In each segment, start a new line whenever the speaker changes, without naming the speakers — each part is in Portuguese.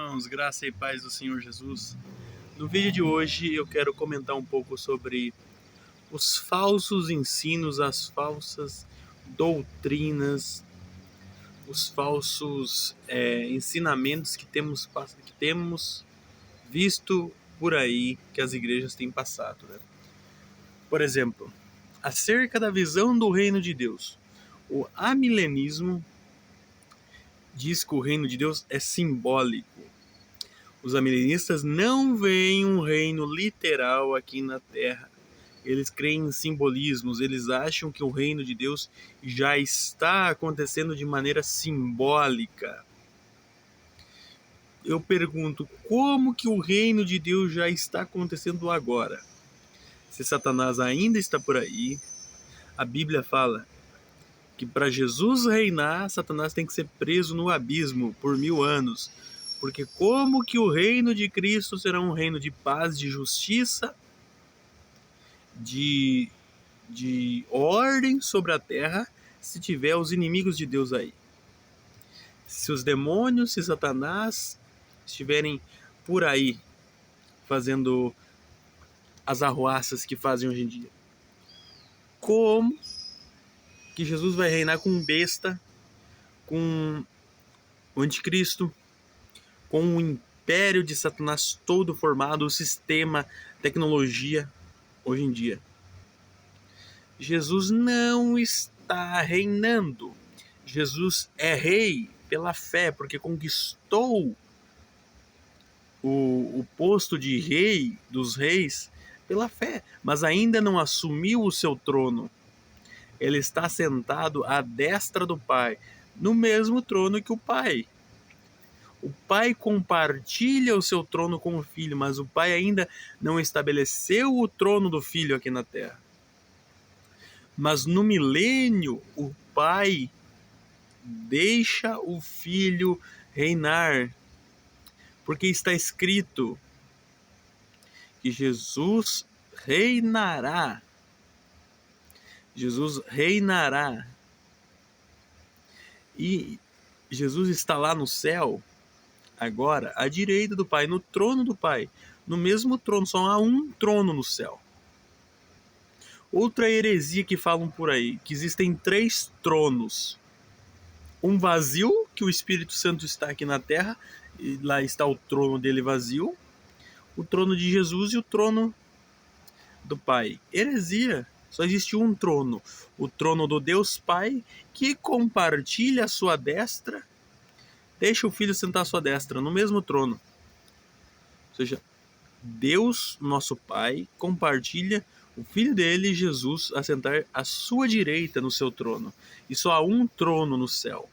irmãos, graça e paz do Senhor Jesus. No vídeo de hoje eu quero comentar um pouco sobre os falsos ensinos, as falsas doutrinas, os falsos ensinamentos que temos visto por aí que as igrejas têm passado, né? Por exemplo, acerca da visão do reino de Deus. O amilenismo diz que o reino de Deus é simbólico. Os amilenistas não veem um reino literal aqui na Terra. Eles creem em simbolismos, eles acham que o reino de Deus já está acontecendo de maneira simbólica. Eu pergunto, como que o reino de Deus já está acontecendo agora? Se Satanás ainda está por aí, a Bíblia fala que para Jesus reinar, Satanás tem que ser preso no abismo por 1000 anos. Porque como que o reino de Cristo será um reino de paz, de justiça, de ordem sobre a terra, se tiver os inimigos de Deus aí? Se os demônios, se Satanás estiverem por aí fazendo as arruaças que fazem hoje em dia. Como que Jesus vai reinar com besta, com o anticristo, com o império de Satanás todo formado, o sistema, tecnologia, hoje em dia? Jesus não está reinando. Jesus é rei pela fé, porque conquistou o posto de rei dos reis pela fé, mas ainda não assumiu o seu trono. Ele está sentado à destra do Pai, no mesmo trono que o Pai. O Pai compartilha o seu trono com o Filho, mas o Pai ainda não estabeleceu o trono do Filho aqui na Terra. Mas no milênio, o Pai deixa o Filho reinar, porque está escrito que Jesus reinará. Jesus reinará. E Jesus está lá no céu, agora, à direita do Pai, no trono do Pai. No mesmo trono, só há um trono no céu. Outra heresia que falam por aí, que existem 3 tronos. Um vazio, que o Espírito Santo está aqui na terra, e lá está o trono dele vazio. O trono de Jesus e o trono do Pai. Heresia. Só existe um trono. O trono do Deus Pai, que compartilha a sua destra, deixa o Filho sentar à sua destra, no mesmo trono. Ou seja, Deus, nosso Pai, compartilha o Filho dele, Jesus, a sentar à sua direita no seu trono. E só há um trono no céu.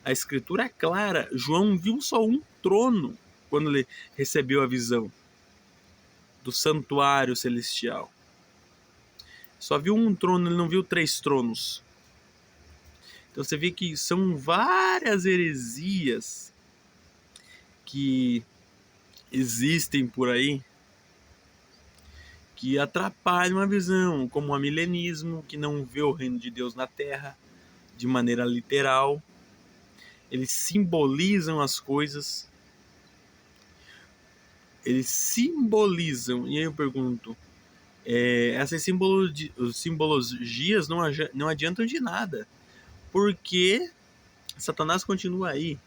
A Escritura é clara. João viu só um trono quando ele recebeu a visão do santuário celestial. Só viu um trono, ele não viu 3 tronos. Então você vê que são várias heresias que existem por aí que atrapalham a visão, como o amilenismo, que não vê o reino de Deus na terra de maneira literal. Eles simbolizam as coisas. Eles simbolizam. E aí eu pergunto, essas simbologias não adiantam de nada, porque Satanás continua aí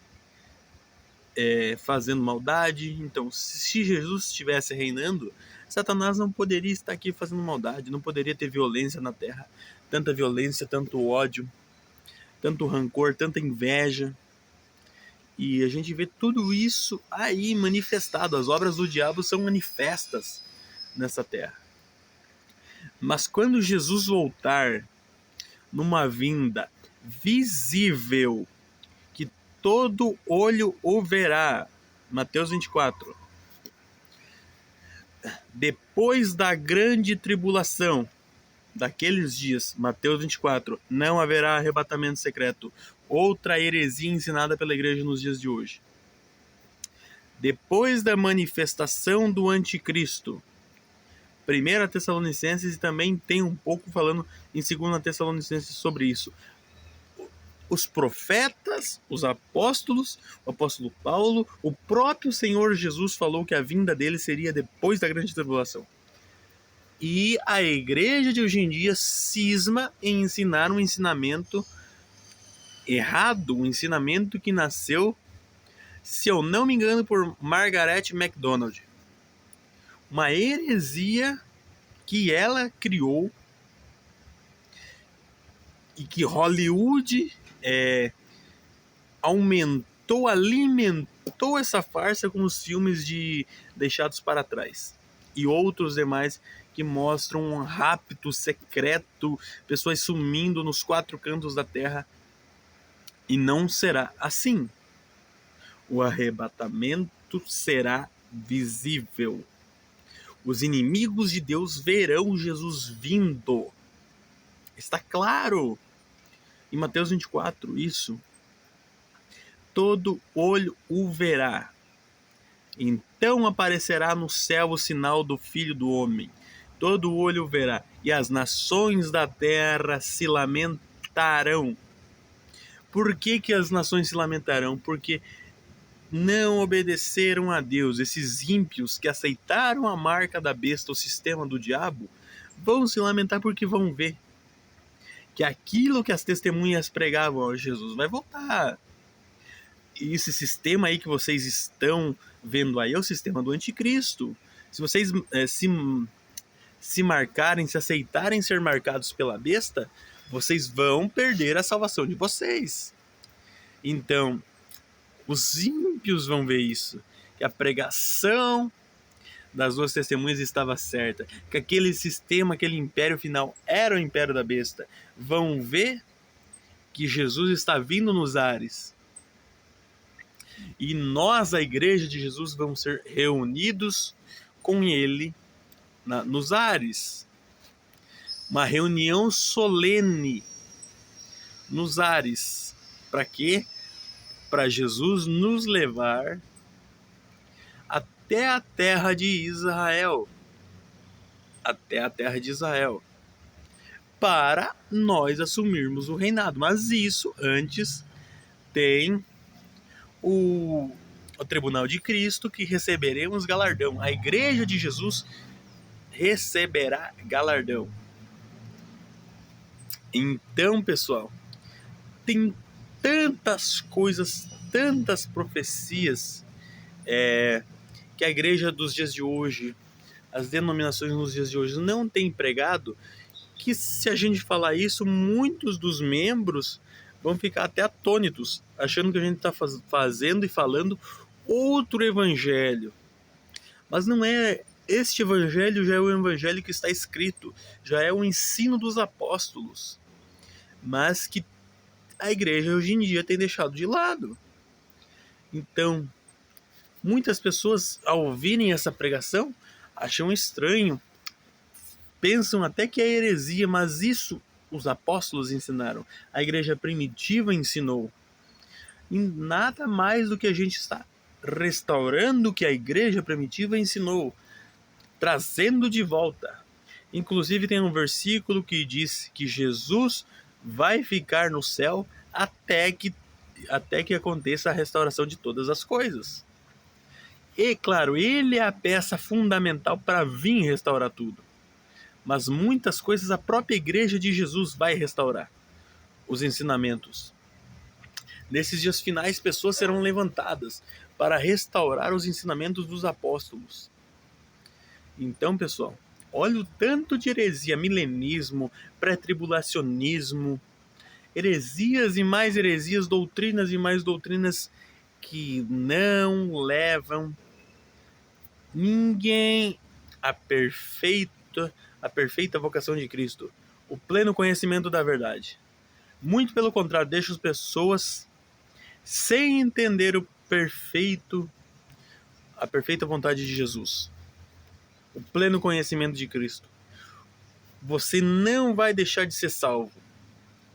fazendo maldade. Então, se Jesus estivesse reinando, Satanás não poderia estar aqui fazendo maldade, não poderia ter violência na terra, tanta violência, tanto ódio, tanto rancor, tanta inveja. E a gente vê tudo isso aí manifestado. As obras do diabo são manifestas nessa terra. Mas quando Jesus voltar numa vinda visível, que todo olho o verá, Mateus 24, depois da grande tribulação daqueles dias, Mateus 24, não haverá arrebatamento secreto, outra heresia ensinada pela igreja nos dias de hoje. Depois da manifestação do anticristo, 1 Tessalonicenses, e também tem um pouco falando em 2 Tessalonicenses sobre isso. os profetas, os apóstolos, o apóstolo Paulo, o próprio Senhor Jesus falou que a vinda dele seria depois da grande tribulação. E a igreja de hoje em dia cisma em ensinar um ensinamento errado, um ensinamento que nasceu, se eu não me engano, por Margaret MacDonald. Uma heresia que ela criou e que Hollywood alimentou essa farsa com os filmes de Deixados para Trás e outros demais que mostram um rapto secreto, pessoas sumindo nos 4 cantos da terra. E não será assim. O arrebatamento será visível. Os inimigos de Deus verão Jesus vindo. Está claro. Em Mateus 24, isso. Todo olho o verá. Então aparecerá no céu o sinal do Filho do Homem. Todo olho o verá. E as nações da terra se lamentarão. Por que as nações se lamentarão? Porque não obedeceram a Deus. Esses ímpios que aceitaram a marca da besta, o sistema do diabo, vão se lamentar porque vão ver que aquilo que as testemunhas pregavam a Jesus vai voltar. E esse sistema aí que vocês estão vendo aí é o sistema do anticristo. Se vocês se marcarem, se aceitarem ser marcados pela besta, vocês vão perder a salvação de vocês. Então, os ímpios vão ver isso, que a pregação das 2 testemunhas estava certa, que aquele sistema, aquele império final era o império da besta. Vão ver que Jesus está vindo nos ares. E nós, a igreja de Jesus, vamos ser reunidos com ele nos ares. Uma reunião solene nos ares. Para quê? Para Jesus nos levar até a terra de Israel. Até a terra de Israel. Para nós assumirmos o reinado. Mas isso antes tem o tribunal de Cristo, que receberemos galardão. A igreja de Jesus receberá galardão. Então, pessoal, tem tantas coisas, tantas profecias que a igreja dos dias de hoje, as denominações nos dias de hoje não têm pregado, que se a gente falar isso, muitos dos membros vão ficar até atônitos, achando que a gente está fazendo e falando outro evangelho. Mas não é. Este evangelho já é o evangelho que está escrito, já é o ensino dos apóstolos, mas que a igreja hoje em dia tem deixado de lado. Então, muitas pessoas, ao ouvirem essa pregação, acham estranho, pensam até que é heresia, mas isso os apóstolos ensinaram, a igreja primitiva ensinou. E nada mais do que a gente está restaurando o que a igreja primitiva ensinou, trazendo de volta. Inclusive tem um versículo que diz que Jesus vai ficar no céu até que aconteça a restauração de todas as coisas. E claro, ele é a peça fundamental para vir restaurar tudo. Mas muitas coisas a própria igreja de Jesus vai restaurar. Os ensinamentos. Nesses dias finais, pessoas serão levantadas para restaurar os ensinamentos dos apóstolos. Então, pessoal, olha o tanto de heresia, milenismo, pré-tribulacionismo, heresias e mais heresias, doutrinas e mais doutrinas que não levam ninguém à perfeita vocação de Cristo, o pleno conhecimento da verdade. Muito pelo contrário, deixa as pessoas sem entender a perfeita vontade de Jesus, o pleno conhecimento de Cristo. Você não vai deixar de ser salvo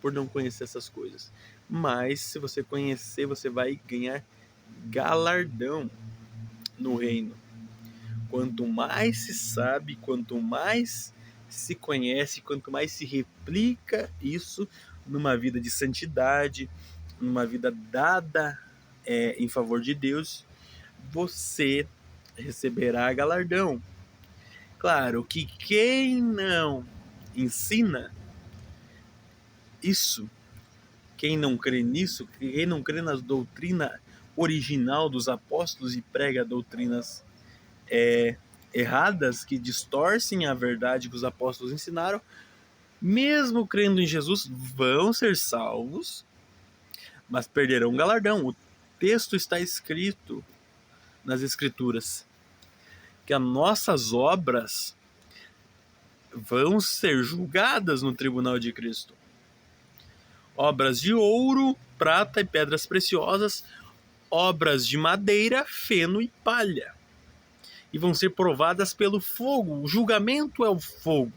por não conhecer essas coisas, mas se você conhecer, você vai ganhar galardão no reino. Quanto mais se sabe, quanto mais se conhece, quanto mais se replica isso, numa vida de santidade, numa vida dada em favor de Deus, você receberá galardão. Claro que quem não ensina isso, quem não crê nisso, quem não crê na doutrina original dos apóstolos e prega doutrinas erradas, que distorcem a verdade que os apóstolos ensinaram, mesmo crendo em Jesus, vão ser salvos, mas perderão o galardão. O texto está escrito nas Escrituras que as nossas obras vão ser julgadas no tribunal de Cristo. Obras de ouro, prata e pedras preciosas, obras de madeira, feno e palha. E vão ser provadas pelo fogo. O julgamento é o fogo.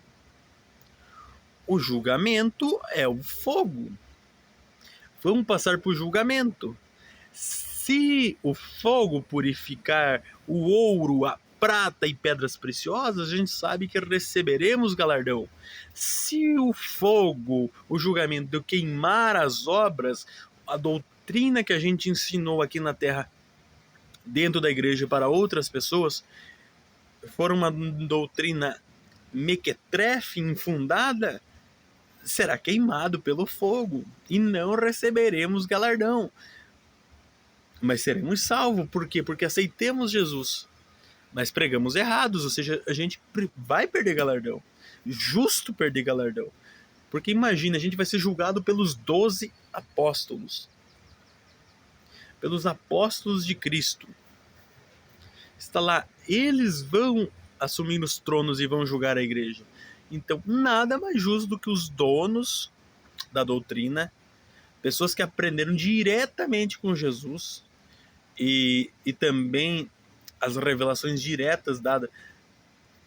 O julgamento é o fogo. Vamos passar por julgamento. Se o fogo purificar o ouro, a prata e pedras preciosas, a gente sabe que receberemos galardão. Se o fogo, o julgamento, queimar as obras, a doutrina que a gente ensinou aqui na Terra, dentro da igreja para outras pessoas, for uma doutrina mequetrefe, infundada, será queimado pelo fogo e não receberemos galardão. Mas seremos salvos. Por quê? Porque aceitemos Jesus, mas pregamos errados, ou seja, a gente vai perder galardão. Justo perder galardão. Porque imagina, a gente vai ser julgado pelos 12 apóstolos. Pelos apóstolos de Cristo. Está lá, eles vão assumir os tronos e vão julgar a igreja. Então, nada mais justo do que os donos da doutrina, pessoas que aprenderam diretamente com Jesus e também as revelações diretas dadas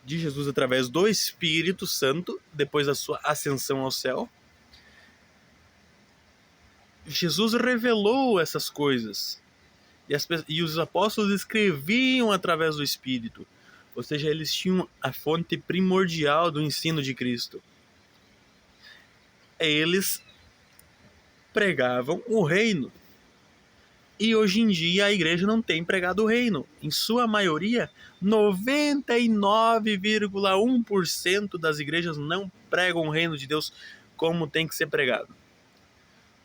de Jesus através do Espírito Santo, depois da sua ascensão ao céu. Jesus revelou essas coisas. E os apóstolos escreviam através do Espírito. Ou seja, eles tinham a fonte primordial do ensino de Cristo. Eles pregavam o reino. E hoje em dia a igreja não tem pregado o reino. Em sua maioria, 99,1% das igrejas não pregam o reino de Deus como tem que ser pregado.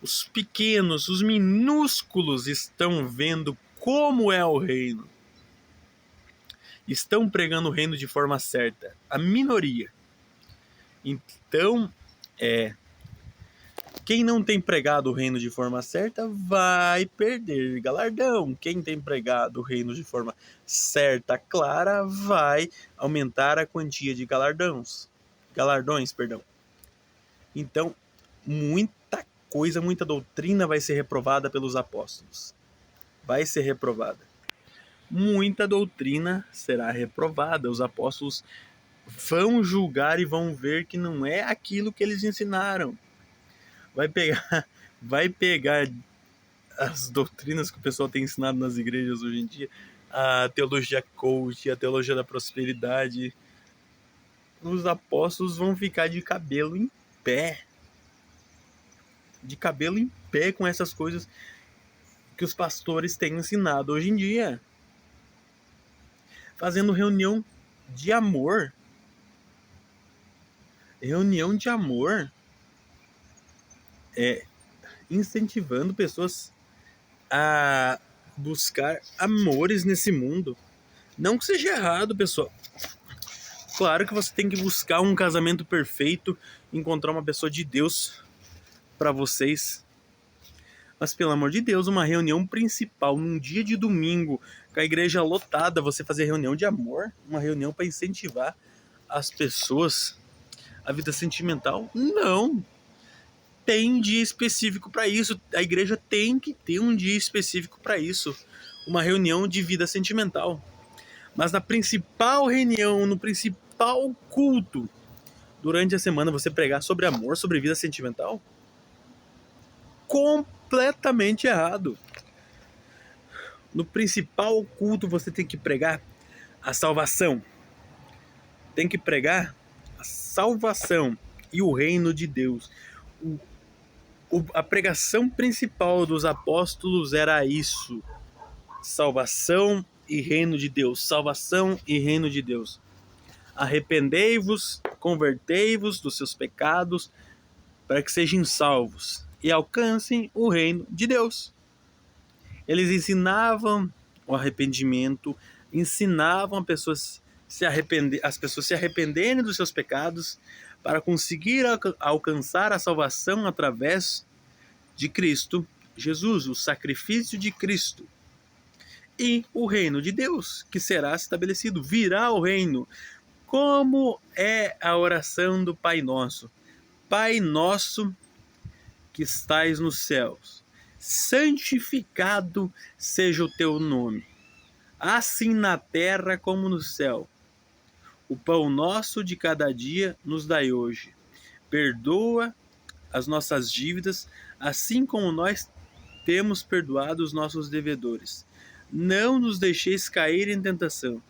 Os pequenos, os minúsculos estão vendo como é o reino. Estão pregando o reino de forma certa. A minoria. Então, quem não tem pregado o reino de forma certa vai perder galardão. Quem tem pregado o reino de forma certa, clara, vai aumentar a quantia de galardões. Então, muita coisa, muita doutrina vai ser reprovada pelos apóstolos. Vai ser reprovada. Muita doutrina será reprovada. Os apóstolos vão julgar e vão ver que não é aquilo que eles ensinaram. Vai pegar as doutrinas que o pessoal tem ensinado nas igrejas hoje em dia, a teologia coach, a teologia da prosperidade. Os apóstolos vão ficar de cabelo em pé. De cabelo em pé com essas coisas que os pastores têm ensinado hoje em dia. Fazendo reunião de amor. Reunião de amor. Incentivando pessoas a buscar amores nesse mundo. Não que seja errado, pessoal. Claro que você tem que buscar um casamento perfeito, encontrar uma pessoa de Deus para vocês. Mas, pelo amor de Deus, uma reunião principal num dia de domingo, com a igreja lotada, você fazer reunião de amor, uma reunião para incentivar as pessoas a vida sentimental? Não. Tem dia específico para isso. A igreja tem que ter um dia específico para isso. Uma reunião de vida sentimental. Mas na principal reunião, no principal culto, durante a semana, você pregar sobre amor, sobre vida sentimental? Completamente errado. No principal culto, você tem que pregar a salvação. Tem que pregar a salvação e o reino de Deus. A pregação principal dos apóstolos era isso: salvação e reino de Deus, salvação e reino de Deus. Arrependei-vos, convertei-vos dos seus pecados, para que sejam salvos e alcancem o reino de Deus. Eles ensinavam o arrependimento, ensinavam as pessoas se arrependerem dos seus pecados para conseguir alcançar a salvação através de Cristo Jesus, o sacrifício de Cristo. E o reino de Deus, que será estabelecido, virá o reino. Como é a oração do Pai Nosso? Pai nosso que estais nos céus, santificado seja o teu nome, assim na terra como no céu. O pão nosso de cada dia nos dai hoje. Perdoa as nossas dívidas, assim como nós temos perdoado os nossos devedores. Não nos deixeis cair em tentação,